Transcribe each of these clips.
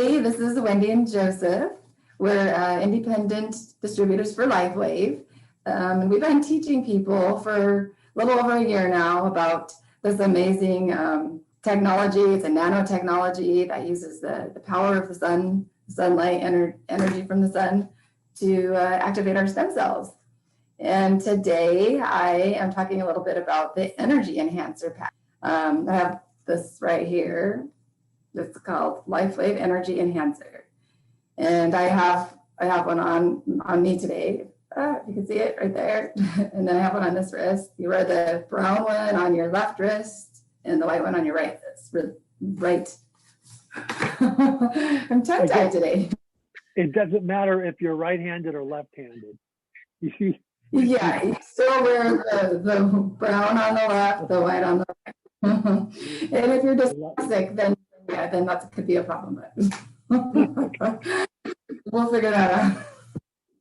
Hey, this is Wendy and Joseph. We're independent distributors for LifeWave. And we've been teaching people for a little over a year now about this amazing technology. It's a nanotechnology that uses the power of the sun, sunlight, energy from the sun to activate our stem cells. And today I am talking a little bit about the energy enhancer pack. I have this right here. It's called LifeWave Energy Enhancer. And I have one on me today. You can see it right there. And then I have one on this wrist. You wear the brown one on your left wrist and the white one on your right wrist. Right. I'm tongue-tied today. It doesn't matter if you're right-handed or left-handed. You see? Yeah, you still wear the brown on the left, the white on the right. And if you're dyslexic, then that could be a problem. But we'll figure that out.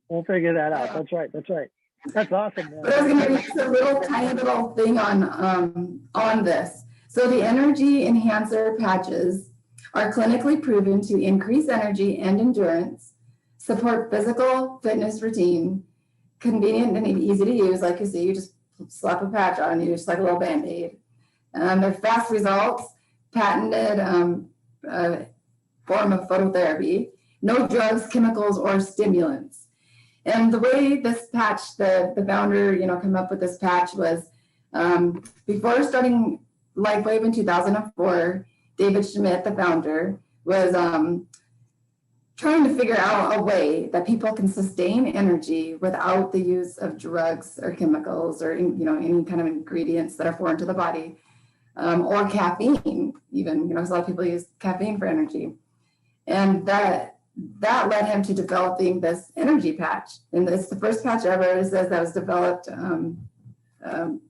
We'll figure that out. That's right. That's right. That's awesome, man. But I was going to make a little tiny little thing on this. So the energy enhancer patches are clinically proven to increase energy and endurance, support physical fitness routine, convenient and easy to use. Like you see, you just slap a patch on you, just like a little Band-Aid. They're fast results, patented form of phototherapy, no drugs, chemicals, or stimulants. And the way this patch, the founder, came up with this patch was before starting LifeWave in 2004, David Schmidt, the founder, was trying to figure out a way that people can sustain energy without the use of drugs or chemicals or any kind of ingredients that are foreign to the body, or caffeine. Even a lot of people use caffeine for energy, and that led him to developing this energy patch. And it's the first patch ever, it says, that was developed from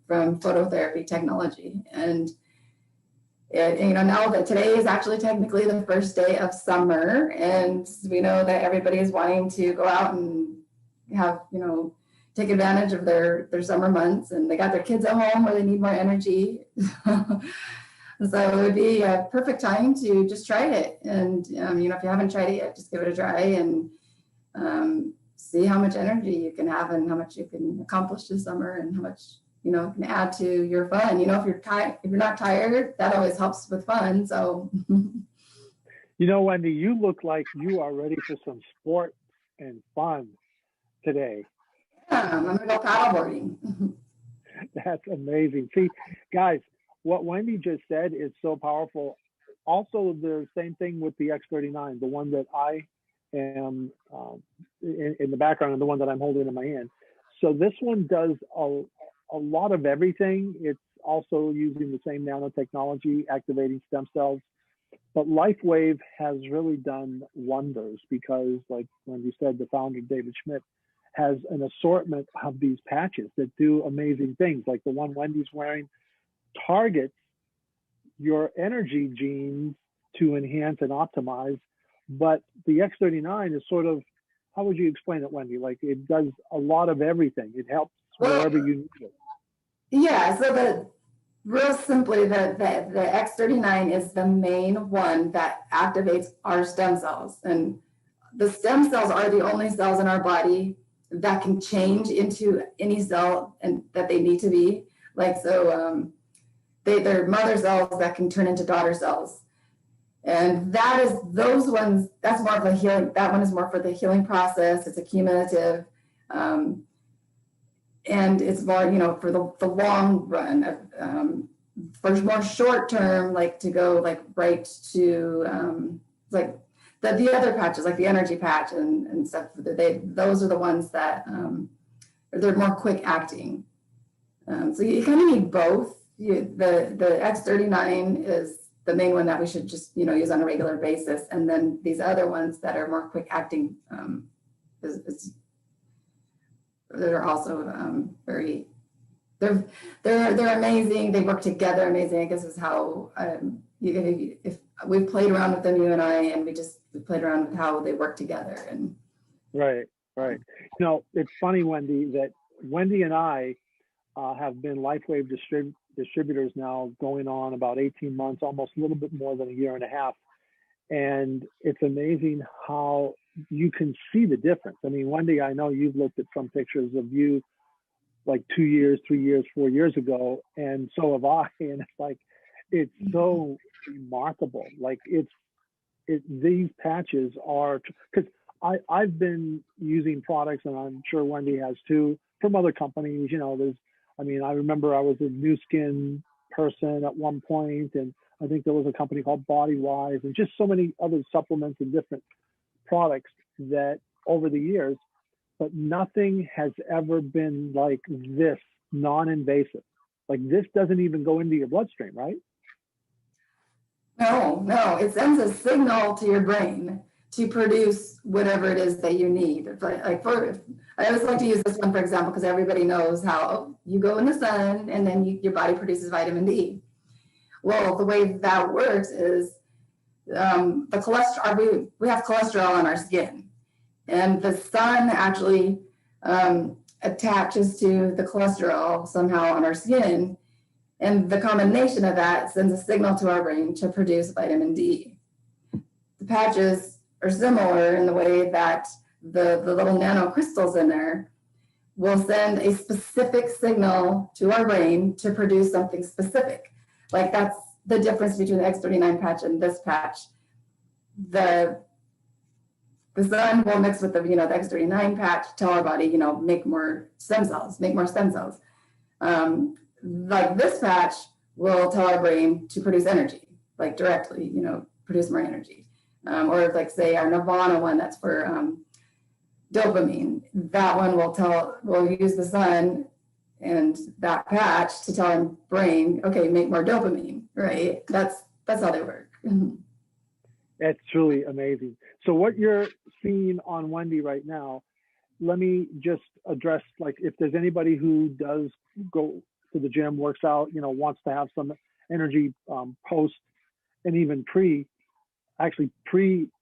phototherapy technology. And now that today is actually technically the first day of summer, and we know that everybody is wanting to go out and have, take advantage of their summer months, and they got their kids at home where they need more energy. So it would be a perfect time to just try it. And, if you haven't tried it yet, just give it a try and see how much energy you can have and how much you can accomplish this summer and how much, can add to your fun. If you're not tired, that always helps with fun. So, Wendy, you look like you are ready for some sport and fun today. Yeah, I'm going to go paddleboarding. That's amazing. See, guys, what Wendy just said is so powerful. Also, the same thing with the X39, the one that I am in the background and the one that I'm holding in my hand. So this one does a lot of everything. It's also using the same nanotechnology, activating stem cells. But LifeWave has really done wonders because, like Wendy said, the founder, David Schmidt, has an assortment of these patches that do amazing things. Like the one Wendy's wearing targets your energy genes to enhance and optimize. But the X39 is sort of, how would you explain it, Wendy? Like it does a lot of everything. It helps wherever you need it. Yeah, so real simply, the X39 is the main one that activates our stem cells. And the stem cells are the only cells in our body that can change into any cell and that they need to be. They're mother cells that can turn into daughter cells. And those ones, that's more of a healing, that one is more for the healing process. It's a cumulative. And it's more, for the long run, for more short term, like to go right to the other patches, like the energy patch and stuff. Those are the ones that they're more quick acting. So you kind of need both. The X39 is the main one that we should just use on a regular basis, and then these other ones that are more quick acting they're also they're amazing. They work together amazing. I guess is how if we've played around with them, you and I, and we played around with how they work together. And right. It's funny, Wendy, that Wendy and I have been LifeWave distributors now going on about 18 months, almost a little bit more than a year and a half. And it's amazing how you can see the difference. I mean, Wendy, I know you've looked at some pictures of you like 2 years, 3 years, 4 years ago, and so have I. And it's like, it's so remarkable. Like these patches are, because I've been using products, and I'm sure Wendy has too, from other companies. You know, I remember I was a New Skin person at one point, and I think there was a company called BodyWise, and just so many other supplements and different products that over the years, but nothing has ever been like this, non-invasive. Like this doesn't even go into your bloodstream, right? No, it sends a signal to your brain to produce whatever it is that you need. I always like to use this one, for example, because everybody knows how you go in the sun and then your body produces vitamin D. Well, the way that works is the cholesterol, we have cholesterol in our skin, and the sun actually attaches to the cholesterol somehow on our skin. And the combination of that sends a signal to our brain to produce vitamin D. The patches are similar in the way that the little nanocrystals in there will send a specific signal to our brain to produce something specific. Like that's the difference between the X39 patch and this patch. The sun will mix with the X39 patch, tell our body, make more stem cells. Like this patch will tell our brain to produce energy, like directly, produce more energy. Or like say our Nirvana one, that's for dopamine. That one will use the sun and that patch to tell our brain, okay, make more dopamine, right? That's how they work. It's truly amazing. So what you're seeing on Wendy right now, let me just address, like, if there's anybody who does go to the gym, works out, wants to have some energy post and even pre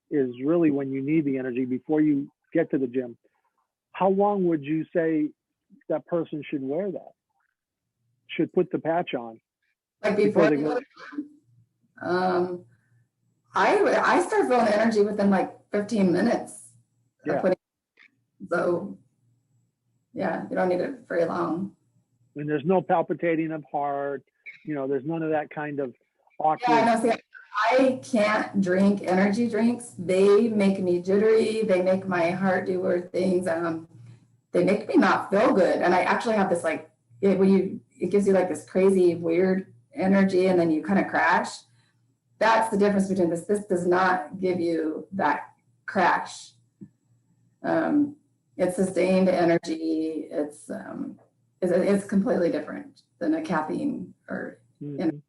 is really when you need the energy before you get to the gym. How long would you say that person should wear that? Should put the patch on? Like before they go? I start feeling energy within like 15 minutes. Yeah. So yeah, you don't need it very long. And there's no palpitating of heart, there's none of that kind of awkward. Yeah, I know. See, I can't drink energy drinks. They make me jittery. They make my heart do weird things. They make me not feel good. And I actually have this it gives you like this crazy weird energy, and then you kind of crash. That's the difference between this. This does not give you that crash. It's sustained energy. It's completely different than a caffeine or energy.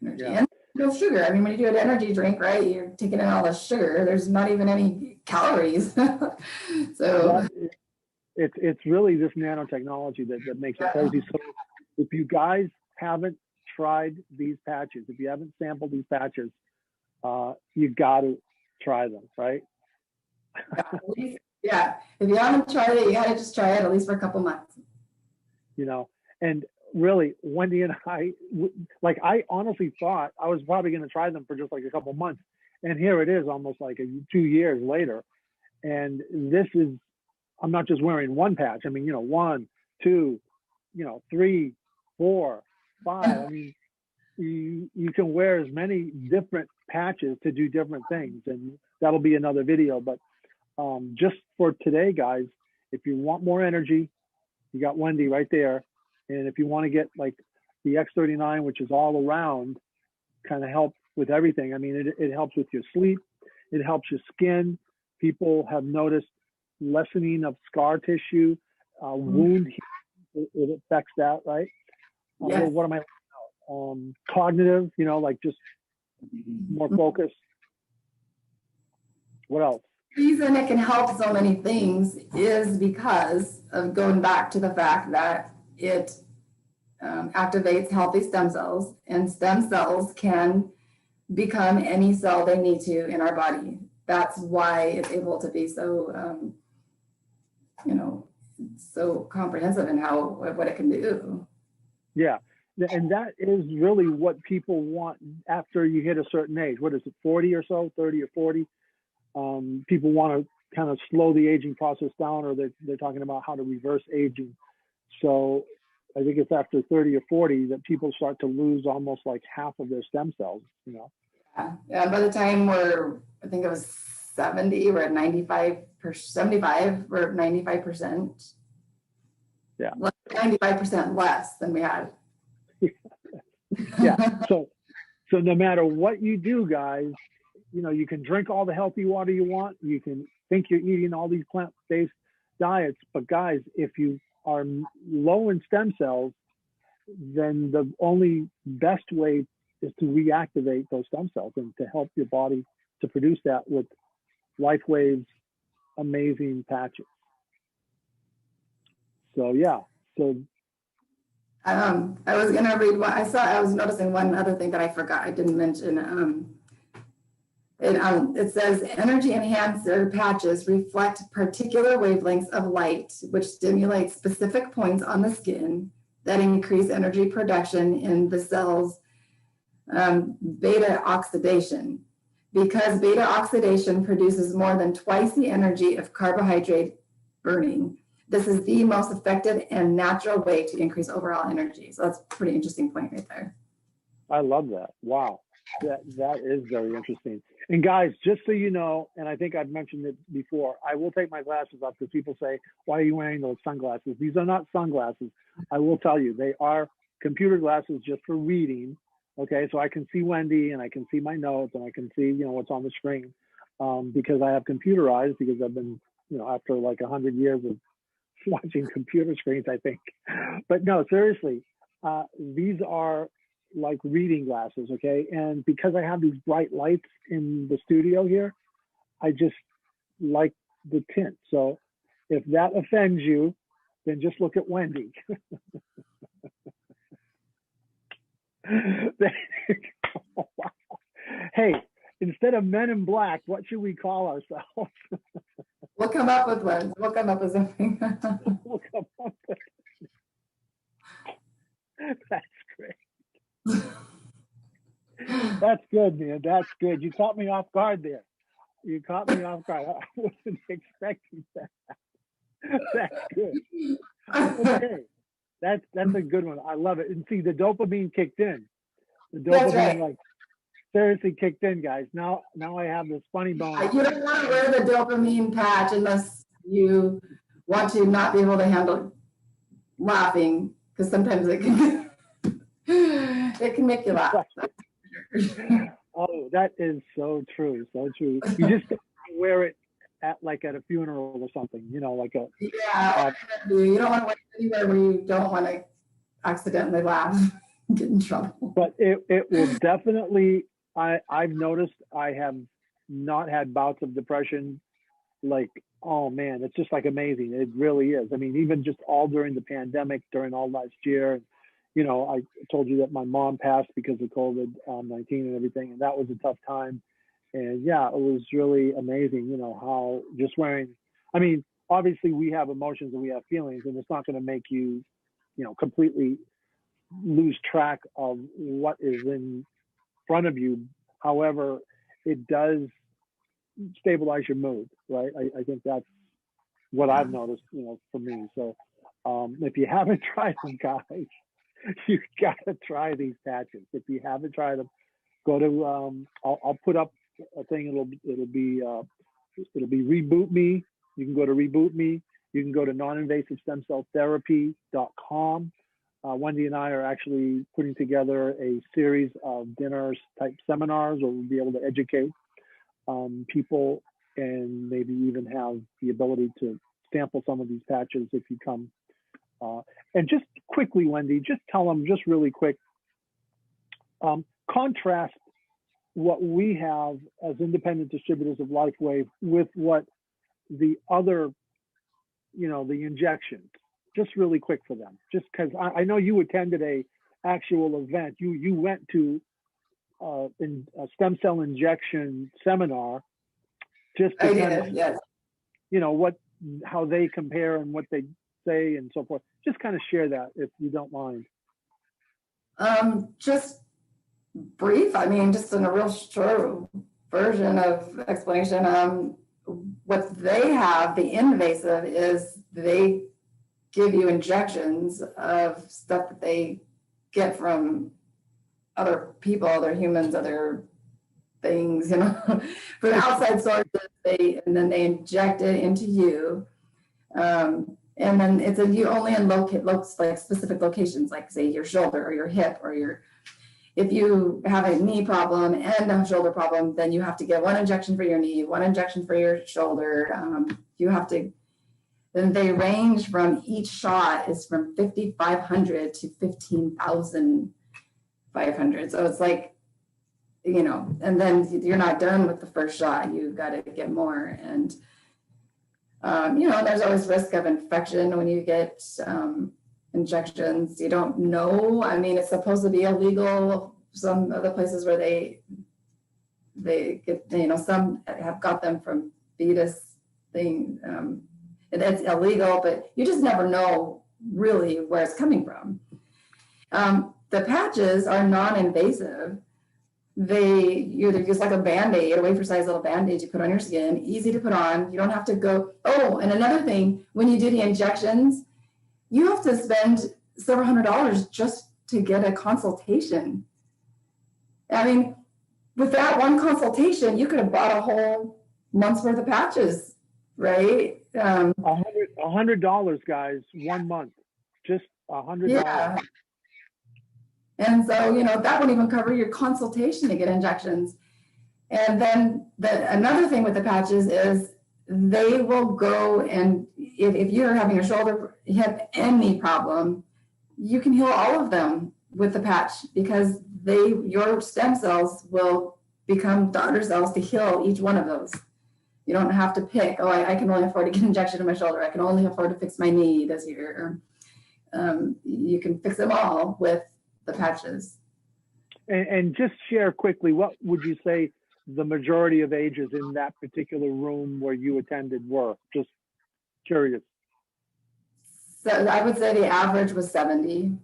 Yeah. And no sugar. I mean, when you do an energy drink, right, you're taking in all the sugar. There's not even any calories. So it's really this nanotechnology that makes it crazy. So if you guys haven't tried these patches, if you haven't sampled these patches, you got to try them, right? Yeah, if you haven't tried it, you got to just try it at least for a couple months. And really, Wendy and I honestly thought I was probably going to try them for just like a couple months, and here it is, almost like 2 years later. And this is, I'm not just wearing one patch. I mean, 1, 2, 3, 4, 5. I mean, you can wear as many different patches to do different things, and that'll be another video. But just for today, guys, if you want more energy, you got Wendy right there. And if you want to get like the X39, which is all around, kind of help with everything. I mean, it helps with your sleep. It helps your skin. People have noticed lessening of scar tissue, wound healing. It affects that, right? Yes. What am I? Cognitive, like just more focus. What else? The reason it can help so many things is because of going back to the fact that it activates healthy stem cells, and stem cells can become any cell they need to in our body. That's why it's able to be so, so comprehensive in what it can do. Yeah. and that is really what people want after you hit a certain age. What is it, 40 or so, 30 or 40? People want to kind of slow the aging process down, or they're talking about how to reverse aging. So I think it's after 30 or 40 that people start to lose almost like half of their stem cells, you know. Yeah, by the time I think it was 70, we're at 95, 75, we're at 95%. Yeah. 95% less than we had. Yeah. So no matter what you do, guys, you know, you can drink all the healthy water you want. You can think you're eating all these plant-based diets, but guys, if you are low in stem cells, then the only best way is to reactivate those stem cells and to help your body to produce that with LifeWave's amazing patches. So yeah, so I was gonna read what I was noticing one other thing that I forgot, I didn't mention. It says energy enhancer patches reflect particular wavelengths of light, which stimulate specific points on the skin that increase energy production in the cells, beta oxidation. Because beta oxidation produces more than twice the energy of carbohydrate burning, this is the most effective and natural way to increase overall energy. So that's a pretty interesting point right there. I love that. Wow. That is very interesting. And guys, just so you know, and I think I've mentioned it before, I will take my glasses off because people say, why are you wearing those sunglasses? These are not sunglasses. I will tell you, they are computer glasses just for reading. Okay, so I can see Wendy and I can see my notes and I can see, you know, what's on the screen because I have computer eyes because I've been, you know, after like 100 years of watching computer screens, I think. But no, seriously, these are like reading glasses, okay? And because I have these bright lights in the studio here, I just like the tint. So if that offends you, then just look at Wendy. Hey, instead of Men in Black, what should we call ourselves? We'll come up with one. We'll come up with something. We'll come up with... That's great. That's good, man. That's good. You caught me off guard there. You caught me off guard. I wasn't expecting that. That's good. Okay. That's a good one. I love it. And see, the dopamine kicked in. The dopamine, like, seriously kicked in, guys. Now I have this funny bone. You don't want to wear the dopamine patch unless you want to not be able to handle laughing, because sometimes it can make you laugh. Oh, that is so true. So true. You just wear it at a funeral or something, you know, like a... Yeah, you don't want to wear it anywhere where you don't want to accidentally laugh, get in trouble. But it will definitely... I've noticed I have not had bouts of depression. Like, oh man, it's just like amazing. It really is. I mean, even just all during the pandemic, during all last year, you know, I told you that my mom passed because of COVID-19 and everything, and that was a tough time. And yeah, it was really amazing, you know, how just wearing, I mean, obviously we have emotions and we have feelings, and it's not going to make you, you know, completely lose track of what is in front of you. However, it does stabilize your mood, right? I think that's what I've noticed, you know, for me. So if you haven't tried them, guys, you gotta try these patches. If you haven't tried them, go to I'll put up a thing. It'll be Reboot Me. You can go to Reboot Me. You can go to noninvasivestemcelltherapy.com. Wendy and I are actually putting together a series of dinners type seminars where we'll be able to educate people and maybe even have the ability to sample some of these patches if you come. And just quickly, Wendy, just tell them just really quick, contrast what we have as independent distributors of LifeWave with what the other, you know, the injections. Just really quick for them, just because I know you attended a actual event. You went to a stem cell injection seminar. Just to kind of, yes. You know, how they compare and what they say and so forth. Just kind of share that if you don't mind. Just brief, I mean, just in a real short version of explanation, what they have, the invasive, is they give you injections of stuff that they get from other people, other humans, other things, you know, from outside sources, and then they inject it into you. And then it's you only in like specific locations, like say your shoulder or your hip or your, if you have a knee problem and a shoulder problem, then you have to get one injection for your knee, one injection for your shoulder. You have to, then they range from, each shot is from 5,500 to 15,500. So it's like, you know, and then you're not done with the first shot. You got to get more. And, you know, there's always risk of infection when you get injections. You don't know. I mean, it's supposed to be illegal. Some of the places where they get, you know, some have got them from fetus thing. It's illegal, but you just never know really where it's coming from. The patches are non-invasive. You use like a Band-Aid, a wafer-sized little Band-Aid you put on your skin, easy to put on. You don't have to go, oh, and another thing, when you do the injections, you have to spend several $100s just to get a consultation. I mean, with that one consultation, you could have bought a whole month's worth of patches, right? $100, guys, 1 month, just $100. Yeah. And so, you know, that won't even cover your consultation to get injections. And then another thing with the patches is they will go, and if you're having a shoulder, hip, any problem, you can heal all of them with the patch, because your stem cells will become daughter cells to heal each one of those. You don't have to pick, oh, I can only afford to get an injection in my shoulder. I can only afford to fix my knee this year. You can fix them all with the patches. And just share quickly, what would you say the majority of ages in that particular room where you attended were? Just curious. So I would say the average was 70.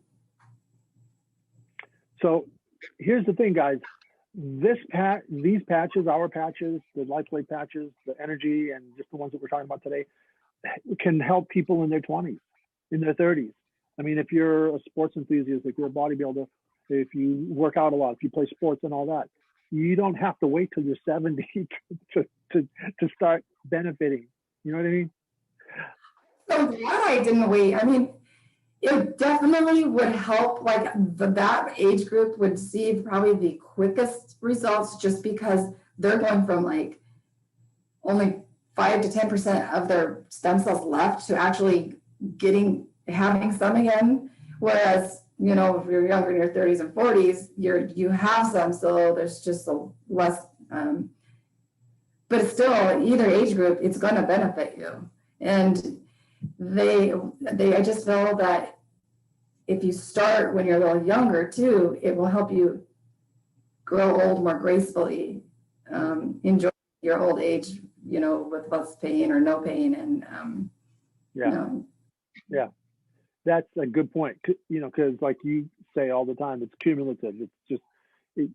So here's the thing, guys. These patches, our patches, the LifeWave patches, the energy, and just the ones that we're talking about today, can help people in their 20s, in their 30s. I mean, if you're a sports enthusiast, if you're a bodybuilder, if you work out a lot, if you play sports and all that, you don't have to wait till you're 70 to start benefiting. You know what I mean? So glad I didn't wait. I mean, it definitely would help. Like that age group would see probably the quickest results, just because they're going from like only 5 to 10% of their stem cells left to actually having some again. Whereas, you know, if you're younger in your 30s and 40s, you have some, so there's just a less. But it's still, either age group, it's going to benefit you. And I just feel that if you start when you're a little younger too, it will help you grow old more gracefully, enjoy your old age, you know, with less pain or no pain. And yeah, you know. Yeah, that's a good point. You know, because like you say all the time, it's cumulative. It's just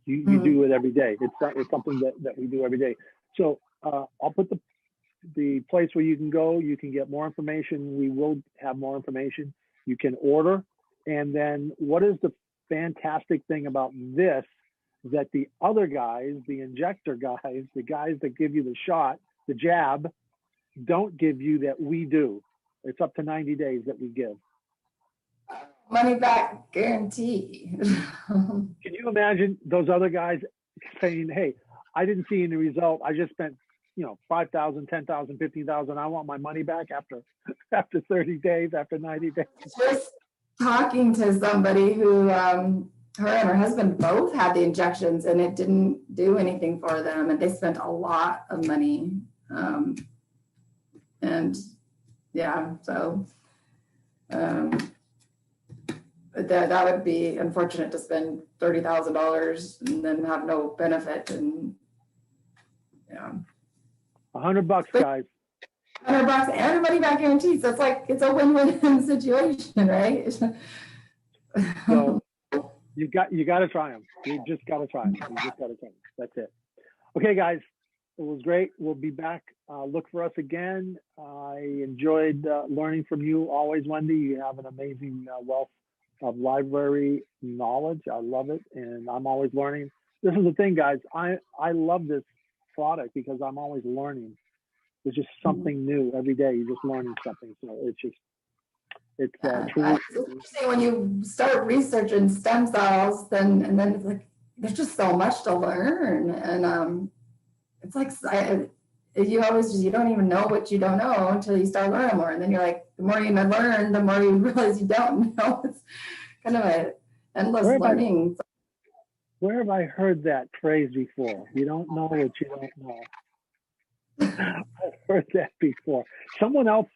you do it every day. It's something that we do every day. So I'll put the place where you can go. You can get more information. We will have more information. You can order. And then what is the fantastic thing about this, that the other guys, the injector guys, the guys that give you the shot, the jab, don't give you that we do. It's up to 90 days that we give. Money back guarantee. Can you imagine those other guys saying, hey, I didn't see any result. I just spent, you know, 5,000, 10,000, 15,000. I want my money back after 30 days, after 90 days. Just talking to somebody who, her and her husband both had the injections, and it didn't do anything for them, and they spent a lot of money. And yeah, so that would be unfortunate to spend $30,000 and then have no benefit. And yeah, $100, guys. $100 and a money back guarantee. So it's like, it's a win-win situation, right? So You got to try them. You just got to try them. You just got to try them. That's it. Okay, guys, it was great. We'll be back. Look for us again. I enjoyed learning from you always, Wendy. You have an amazing wealth of library knowledge. I love it, and I'm always learning. This is the thing, guys. I love this product because I'm always learning. There's just something new every day. You're just learning something. So it's truly. Especially when you start researching stem cells, then it's like there's just so much to learn, and it's like you don't even know what you don't know until you start learning more, and then you're like, the more you learn, the more you realize you don't know. It's kind of an endless learning. Where have I heard that phrase before? You don't know what you don't know. I've heard that before. Someone else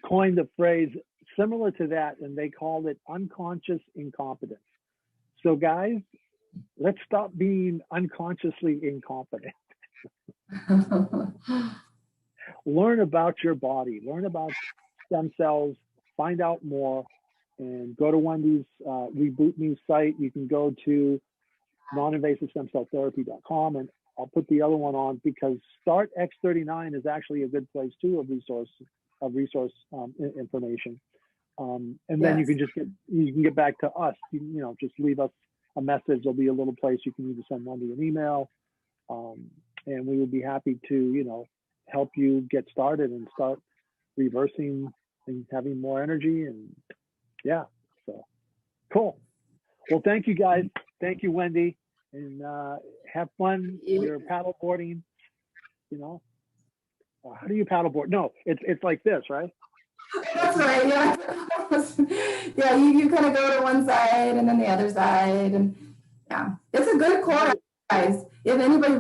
coined a phrase similar to that, and they called it unconscious incompetence. So guys, let's stop being unconsciously incompetent. Learn about your body, learn about stem cells, find out more, and go to Wendy's Reboot Me site. You can go to noninvasivestemcelltherapy.com, and I'll put the other one on because Start X39 is actually a good place too of resource information. And then you can get back to us. You know, just leave us a message. There'll be a little place you can either send Wendy an email, and we would be happy to help you get started and start reversing and having more energy. And yeah, so cool. Well, thank you guys. Thank you, Wendy, and have fun. You're paddle boarding. How do you paddleboard? No, it's like this, right? That's right. Yeah, yeah. You kind of go to one side and then the other side, and yeah, it's a good core exercise. If anybody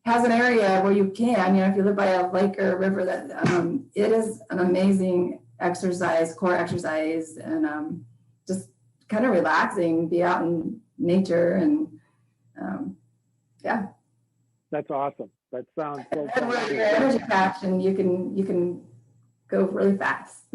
has an area where you can, if you live by a lake or a river, that it is an amazing exercise, core exercise, and just kind of relaxing, be out in nature, and yeah. That's awesome. That sounds so and with your energy patch, and you can go really fast.